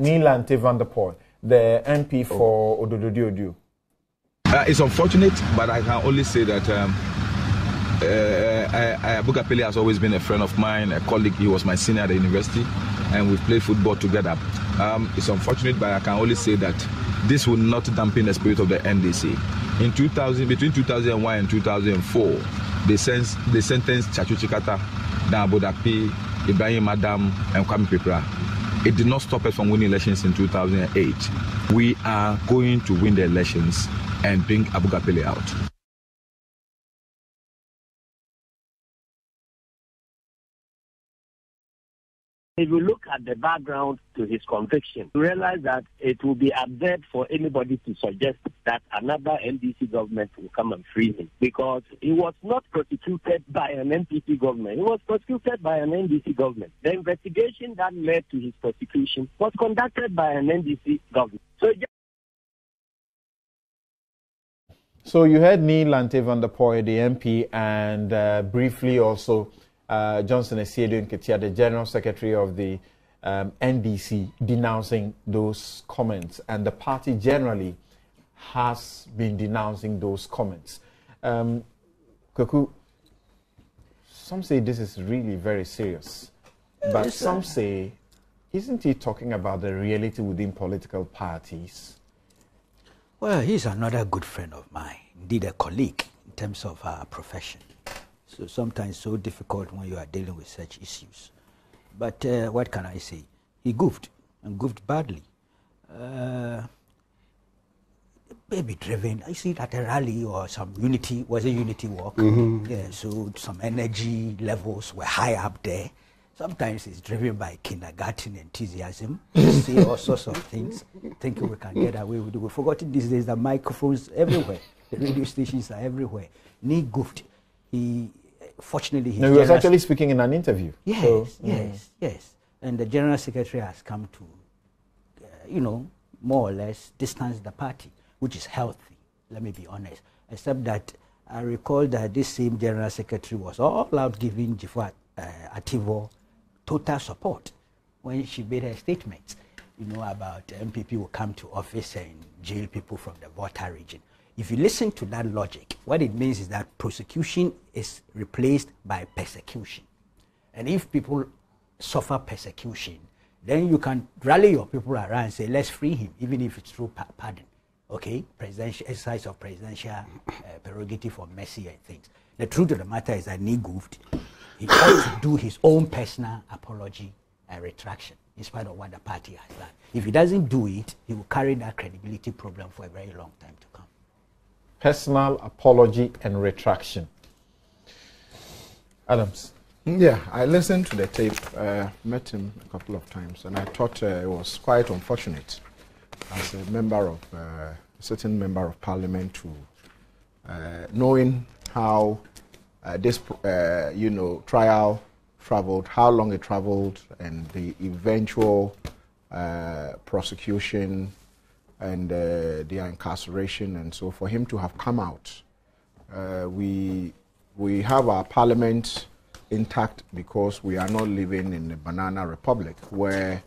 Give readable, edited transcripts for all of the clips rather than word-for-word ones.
Nii Lante the MP for Ododo. It's unfortunate, but I can only say that Abuga Pele has always been a friend of mine, a colleague. He was my senior at the university, and we've played football together. It's unfortunate, but I can only say that this will not dampen the spirit of the NDC. Between 2001 and 2004, they sentenced Chachu Chikata, Bodapi, Ibrahim Adam, and Kwame Pepra. It did not stop us from winning elections in 2008. We are going to win the elections and bring Abuga Pele out. If you look at the background to his conviction, you realize that it will be absurd for anybody to suggest that another NDC government will come and free him, because he was not prosecuted by an NPP government. He was prosecuted by an NDC government. The investigation that led to his prosecution was conducted by an NDC government. So you heard Nii Lante the MP, and briefly also Johnson Essiedu-Nketia, the General Secretary of the NDC, denouncing those comments, and the party generally has been denouncing those comments. Kwaku, some say this is really very serious, but some say, isn't he talking about the reality within political parties? Well, he's another good friend of mine, indeed a colleague in terms of our profession. So sometimes so difficult when you are dealing with such issues. But what can I say? He goofed, and goofed badly. Maybe driven. I see it at a rally or some unity, was a unity walk. Yeah, so some energy levels were high up there. Sometimes it's driven by kindergarten enthusiasm. See all sorts of things, thinking we can get away with it. We've forgotten these days the microphones everywhere. The radio stations are everywhere. Nii goofed. Fortunately, he was actually speaking in an interview. Yes, so, yes. And the General Secretary has come to, more or less distance the party, which is healthy, let me be honest. Except that I recall that this same General Secretary was all out giving Jifwa Ativo total support when she made her statements, about MPP will come to office and jail people from the Volta region. If you listen to that logic, what it means is that prosecution is replaced by persecution. And if people suffer persecution, then you can rally your people around and say, let's free him, even if it's through pardon. Okay? Presidential exercise of presidential prerogative for mercy and things. The truth of the matter is that Nii goofed. He ought to do his own personal apology and retraction, in spite of what the party has done. If he doesn't do it, he will carry that credibility problem for a very long time to come. Personal apology and retraction. Adams. Yeah, I listened to the tape, met him a couple of times, and I thought it was quite unfortunate as a member of, a certain member of parliament to, knowing how this, trial traveled, how long it traveled, and the eventual prosecution and their incarceration, and so for him to have come out, we have our parliament intact because we are not living in a banana republic where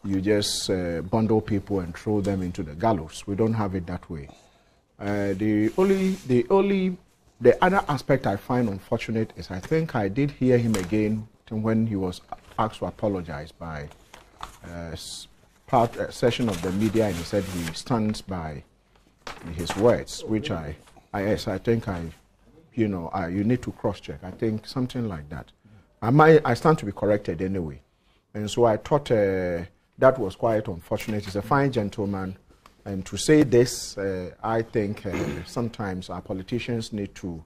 you just bundle people and throw them into the gallows. We don't have it that way. The other aspect I find unfortunate is I think I did hear him again when he was asked to apologize by a session of the media, and he said he stands by his words, which I think you need to cross-check. I think something like that. I stand to be corrected anyway. And so I thought that was quite unfortunate. He's a fine gentleman. And to say this, I think sometimes our politicians need to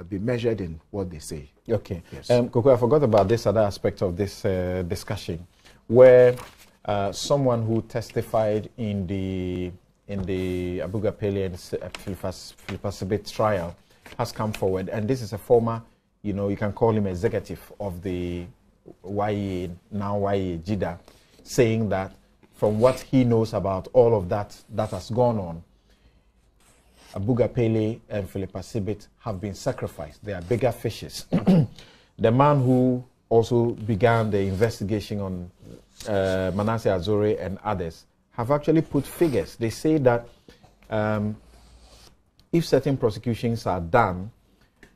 be measured in what they say. Okay. Yes. Koko, I forgot about this other aspect of this discussion, where someone who testified in the Abuga Pele and Assibit trial has come forward, and this is a former, you can call him executive of the Gyeeda, saying that from what he knows about all of that has gone on, Abuga Pele and Assibit have been sacrificed. They are bigger fishes. The man who also began the investigation on Manasseh Azore and others, have actually put figures. They say that if certain prosecutions are done,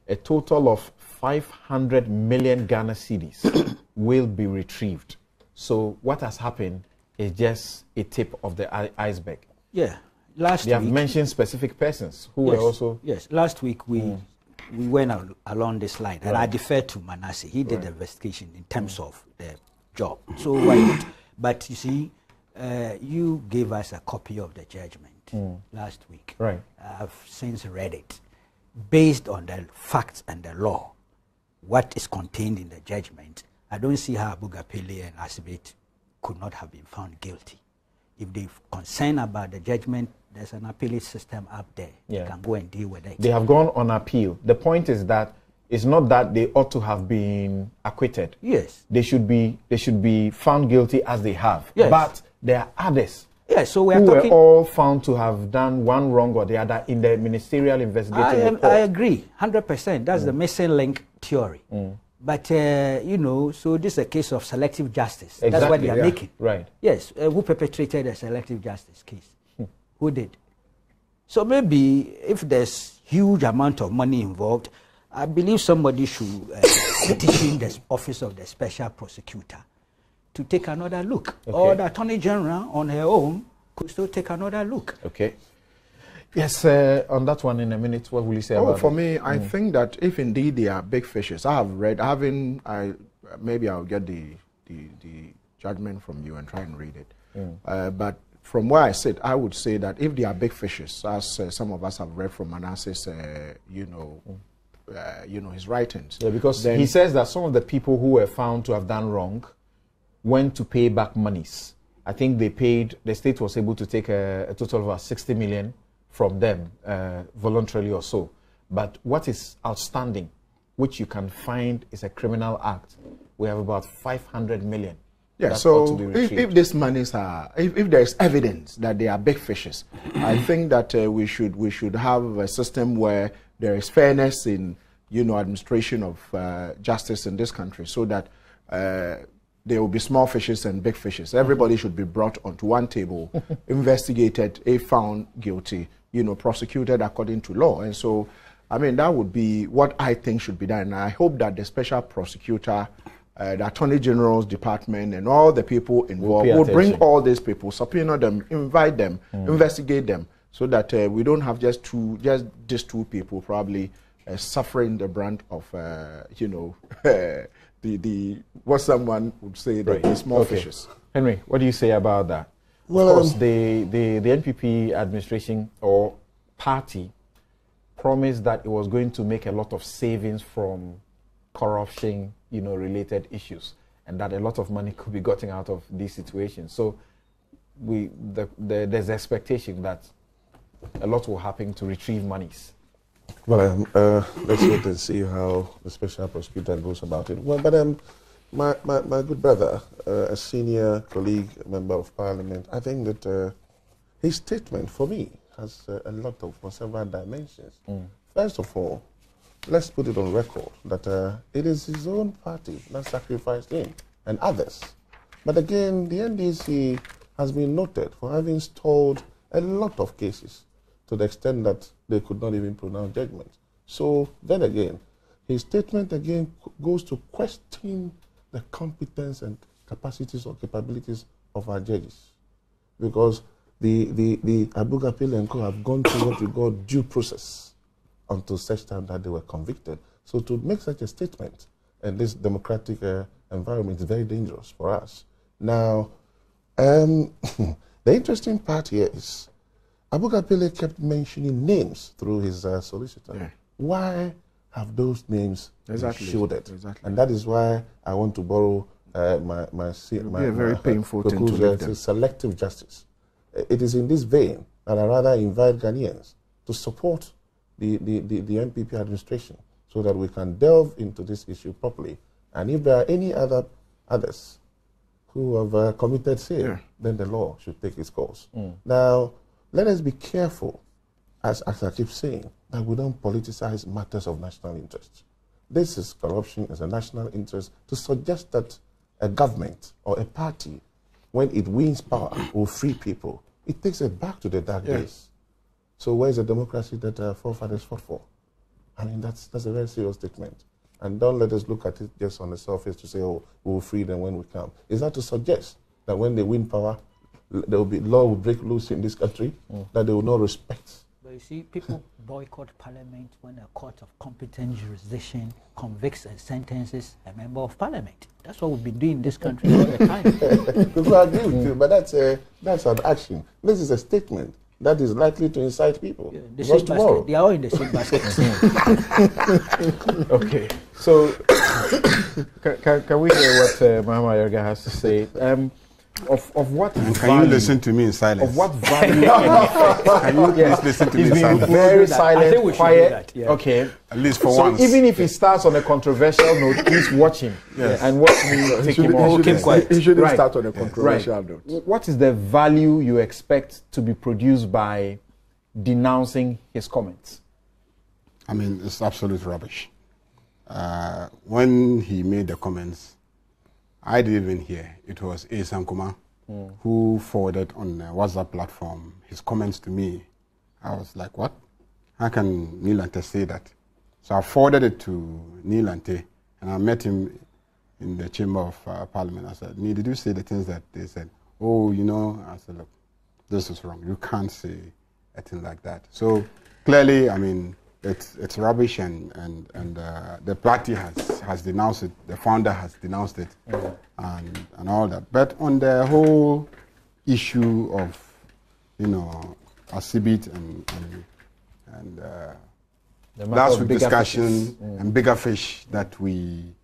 a total of 500 million Ghana cedis will be retrieved. So what has happened is just a tip of the iceberg. Yeah. Last they week, have mentioned specific persons who were also... Yes, last week we went along this line, and I deferred to Manasseh. He did the investigation in terms of the job. So why not? But you see, you gave us a copy of the judgment last week. Right. I've since read it. Based on the facts and the law, what is contained in the judgment, I don't see how Abuga Pele and Assibit could not have been found guilty. If they're concerned about the judgment, there's an appellate system up there. You can go and deal with it. They have gone on appeal. The point is that it's not that they ought to have been acquitted. Yes. They should be found guilty as they have. Yes. But there are others so we are who talking, were all found to have done one wrong or the other in the ministerial investigation report. I agree, 100%. That's the missing link theory. But, you know, so this is a case of selective justice. Exactly, that's what they are making. Right. Yes, who perpetrated a selective justice case? Who did? So maybe if there's huge amount of money involved, I believe somebody should petition the office of the special prosecutor to take another look. Okay. Or the Attorney General on her own could still take another look. Okay. Yes, on that one in a minute, what will you say about for it? me, I think that if indeed they are big fishes, I have read, maybe I'll get the judgment from you and try and read it. But from where I sit, I would say that if they are big fishes, as some of us have read from Manasseh's, his writings. Yeah, because he says that some of the people who were found to have done wrong went to pay back monies. I think they paid, the state was able to take a total of about 60 million from them voluntarily or so. But what is outstanding, which you can find is a criminal act, we have about 500 million. Yeah, so if these monies are, if there's evidence that they are big fishes, I think that we should have a system where there is fairness in, administration of justice in this country, so that there will be small fishes and big fishes. Everybody should be brought onto one table, investigated, if found guilty, prosecuted according to law. And so, I mean, that would be what I think should be done. And I hope that the special prosecutor, the Attorney General's department, and all the people involved will bring all these people, subpoena them, invite them, investigate them, so that we don't have just these two people probably suffering the brunt of, what someone would say that the small fishes. Henry, what do you say about that? Well, of course, the NPP administration or party promised that it was going to make a lot of savings from corruption, related issues, and that a lot of money could be gotten out of these situations. So there's expectation that a lot will happen to retrieve monies. Well, let's wait and see how the special prosecutor goes about it. Well, but my good brother, a senior colleague, member of parliament, I think that his statement for me has a lot of several dimensions. First of all, let's put it on record that it is his own party that sacrificed him and others. But again, the NDC has been noted for having stalled a lot of cases to the extent that they could not even pronounce judgment. So then again, his statement again goes to question the competence and capacities or capabilities of our judges. Because the Abuga Pele & Co. have gone through what we call due process until such time that they were convicted. So to make such a statement in this democratic environment is very dangerous for us. Now, the interesting part here is Abuga Pele kept mentioning names through his solicitor. Yeah. Why have those names been shielded? Exactly. And that is why I want to borrow my very painful thing to leave them. Selective justice. It is in this vein that I rather invite Ghanaians to support the NPP administration so that we can delve into this issue properly. And if there are any others who have committed sin, then the law should take its course. Now, let us be careful, as I keep saying, that we don't politicize matters of national interest. this is corruption as a national interest, to suggest that a government or a party, when it wins power, will free people, it takes it back to the dark days. So where's the democracy that our forefathers fought for? I mean, that's a very serious statement. And don't let us look at it just on the surface to say, oh, we will free them when we come. Is that to suggest that when they win power, there will be law will break loose in this country, that they will not respect? But you see, people boycott parliament when a court of competent jurisdiction convicts and sentences a member of parliament. That's what we've been doing in this country all the time. People agree with you, but that's an action. This is a statement that is likely to incite people. The same basket. They are all in the same basket. Okay, so can we hear what Mahama Yorga has to say? Of what and value, can you listen to me in silence? Of what value? Can you please listen to me in silence? Very silent, quiet. Yeah. Okay. At least for so once. Even if he starts on a controversial note, please watch him. Yes. And watch me take him off. He shouldn't start on a controversial note. What is the value you expect to be produced by denouncing his comments? I mean, it's absolute rubbish. When he made the comments, I didn't even hear. It was A. Sankuma who forwarded on the WhatsApp platform his comments to me. I was like, what? How can Nii Lante say that? So I forwarded it to Nii Lante, and I met him in the chamber of parliament. I said, Nii, did you say the things that they said? Oh, you know, I said, look, this is wrong. You can't say a thing like that. So clearly, I mean, it's rubbish, and the party has denounced it. The founder has denounced it, and all that. But on the whole issue of, you know, Assibit and last week's discussion and bigger fish that we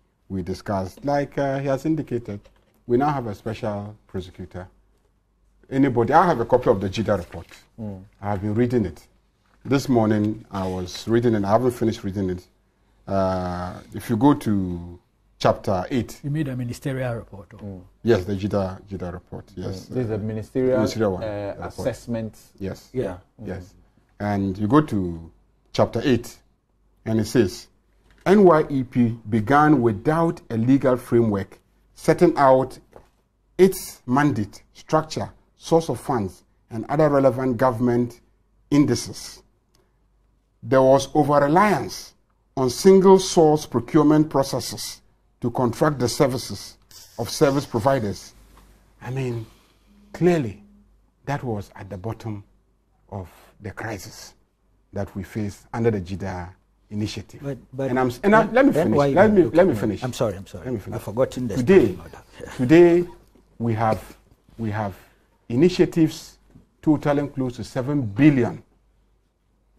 discussed, like he has indicated, we now have a special prosecutor. Anybody, I have a copy of the Gyeeda report. I have been reading it. This morning I was reading it. I haven't finished reading it. If you go to chapter 8. You made a ministerial report? Yes, the Gyeeda report. Yes. This is a ministerial one, assessment. Yes. Yeah. Yes. And you go to chapter 8, and it says, NYEP began without a legal framework setting out its mandate, structure, source of funds, and other relevant government indices. There was over-reliance on single-source procurement processes to contract the services of service providers. I mean, clearly, that was at the bottom of the crisis that we faced under the Gyeeda initiative. But let me finish. I'm sorry. Let me finish. I've forgotten this. Today, we have initiatives totaling close to 7 billion.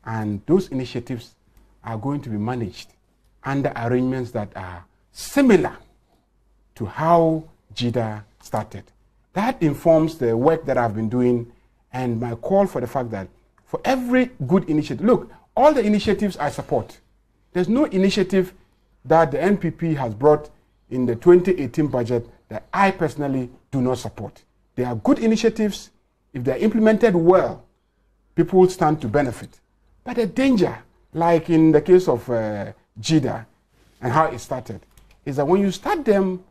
And those initiatives are going to be managed under arrangements that are similar to how Gyeeda started. That informs the work that I've been doing and my call for the fact that for every good initiative, look, all the initiatives I support. There's no initiative that the NPP has brought in the 2018 budget that I personally do not support. They are good initiatives. If they're implemented well, people will stand to benefit. But the danger, like in the case of Gyeeda and how it started, is that when you start them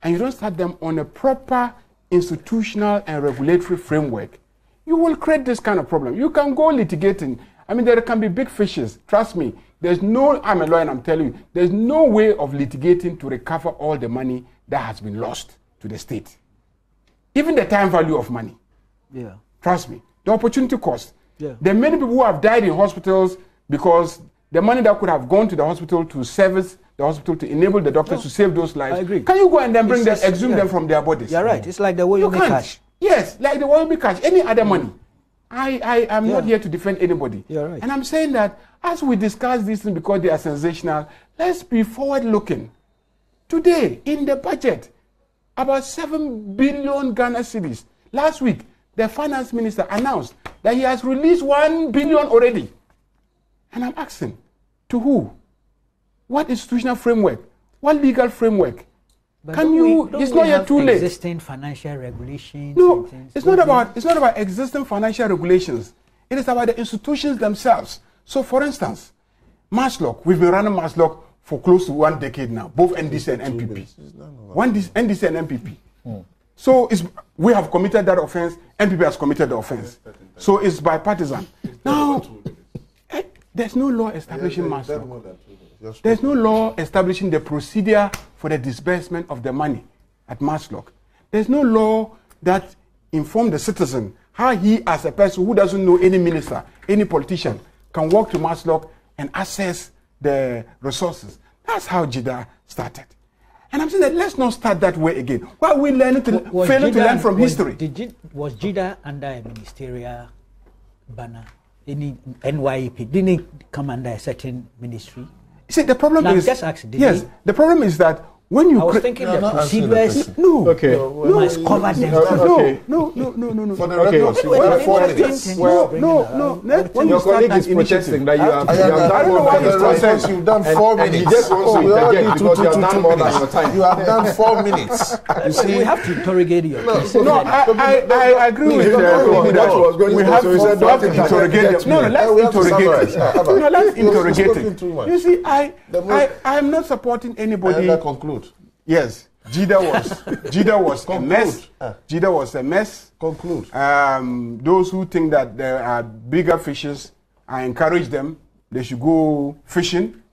and you don't start them on a proper institutional and regulatory framework, you will create this kind of problem. You can go litigating. I mean, there can be big fishes. Trust me. I'm a lawyer and I'm telling you, there's no way of litigating to recover all the money that has been lost to the state. Even the time value of money. Yeah. Trust me. The opportunity cost. Yeah. There are many people who have died in hospitals because the money that could have gone to the hospital to service the hospital to enable the doctors to save those lives. I agree. Can you go and then bring them, exhume them from their bodies? You're right. It's like the way you make cash. Yes, like the way you make cash. Any other money. I am not here to defend anybody. You're right. And I'm saying that as we discuss these things because they are sensational, let's be forward-looking. Today, in the budget, about 7 billion Ghana cedis. Last week, the finance minister announced that he has released 1 billion already. And I'm asking, to who? What institutional framework? What legal framework? But it's not yet too late. Existing financial regulations. No, it's not about existing financial regulations. It is about the institutions themselves. So, for instance, Maslock, we've been running Maslock for close to 1 decade now, both NDC and MPP. NDC and MPP. So we have committed that offense, MPP has committed the offense. So it's bipartisan. Now, there's no law establishing mass lock. There's no law establishing the procedure for the disbursement of the money at mass lock. There's no law that informs the citizen how he, as a person who doesn't know any minister, any politician, can walk to mass lock and access the resources. That's how Gyeeda started. And I'm saying that let's not start that way again. Why are we learning to failing to learn from history? Was Gyeeda under a ministerial banner? Any NYEP? Didn't it come under a certain ministry? See, the problem is just ask, the problem is that when you I was thinking the procedures must cover them. No. For the record, 4 minutes. Your colleague is protesting that you have done more than the process. You've done 4 minutes. And he just wants to interject because you have done more than your time. You have done 4 minutes. You see, we have to interrogate you. I agree with you. We have to interrogate them. Let's interrogate it. You see, I'm not supporting anybody. Conclude. Yes, Gyeeda was a mess. Gyeeda was a mess. Conclude. Those who think that there are bigger fishes, I encourage them. They should go fishing.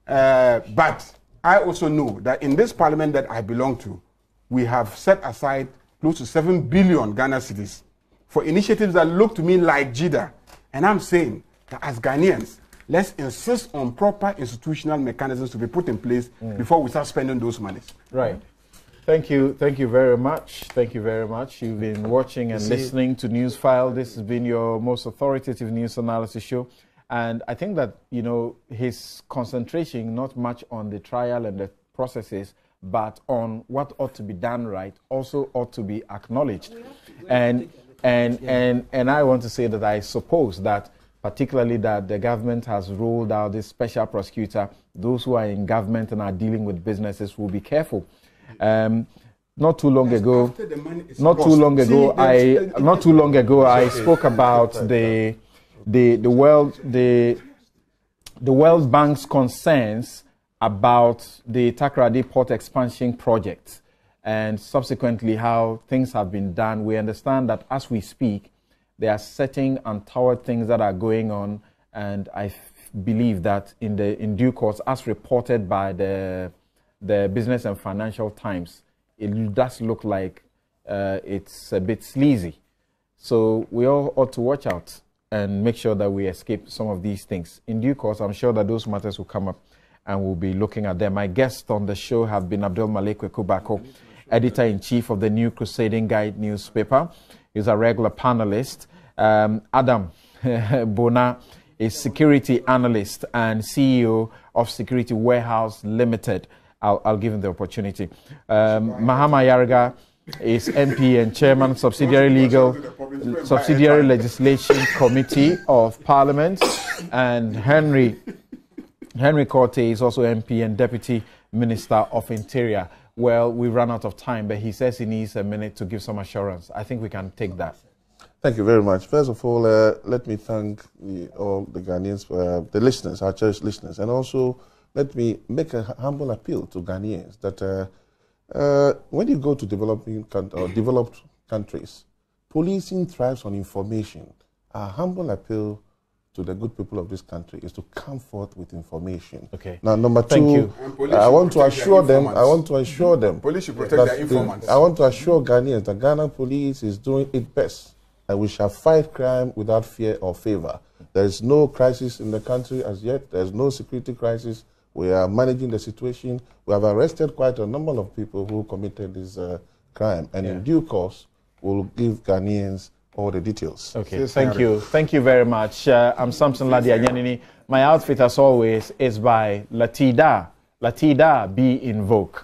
But I also know that in this parliament that I belong to, we have set aside close to 7 billion Ghana cedis for initiatives that look to me like Gyeeda. And I'm saying that as Ghanaians, let's insist on proper institutional mechanisms to be put in place before we start spending those monies. Right. Thank you very much. Thank you very much. You've been watching and listening to Newsfile. This has been your most authoritative news analysis show. And I think that, his concentration not much on the trial and the processes, but on what ought to be done right, also ought to be acknowledged. And I want to say that I suppose that particularly that the government has rolled out this special prosecutor. Those who are in government and are dealing with businesses will be careful. Not too long ago, I spoke about the World Bank's concerns about the Takoradi Port expansion project, and subsequently how things have been done. We understand that as we speak, there are certain untoward things that are going on, and I believe that in due course, as reported by the Business and Financial Times, it does look like it's a bit sleazy. So we all ought to watch out and make sure that we escape some of these things. In due course, I'm sure that those matters will come up and we'll be looking at them. My guests on the show have been Abdul Malik Kubako, Editor-in-Chief of the New Crusading Guide newspaper. He's a regular panelist. Adam Bona is security analyst and CEO of Security Warehouse Limited. I'll give him the opportunity. Mahama Yarga is MP and Chairman, Subsidiary Legislation Committee of Parliament. And Henry Corte is also MP and Deputy Minister of Interior. Well, we ran out of time, but he says he needs a minute to give some assurance. I think we can take that. Thank you very much. First of all, let me thank all the Ghanaians, the listeners, our church listeners, and also let me make a humble appeal to Ghanaians that when you go to developed countries, policing thrives on information. Our humble appeal to the good people of this country is to come forth with information. Okay. Now, number two, I want to assure them. Police should protect their informants. I want to assure Ghanaians that Ghana police is doing its best, and we shall fight crime without fear or favor. There is no crisis in the country as yet. There is no security crisis. We are managing the situation. We have arrested quite a number of people who committed this crime, and in due course, we'll give Ghanaians all the details. Okay, thank you. Thank you very much. I'm Samson Ladianyanini. My outfit, as always, is by Latida. Latida, be in vogue.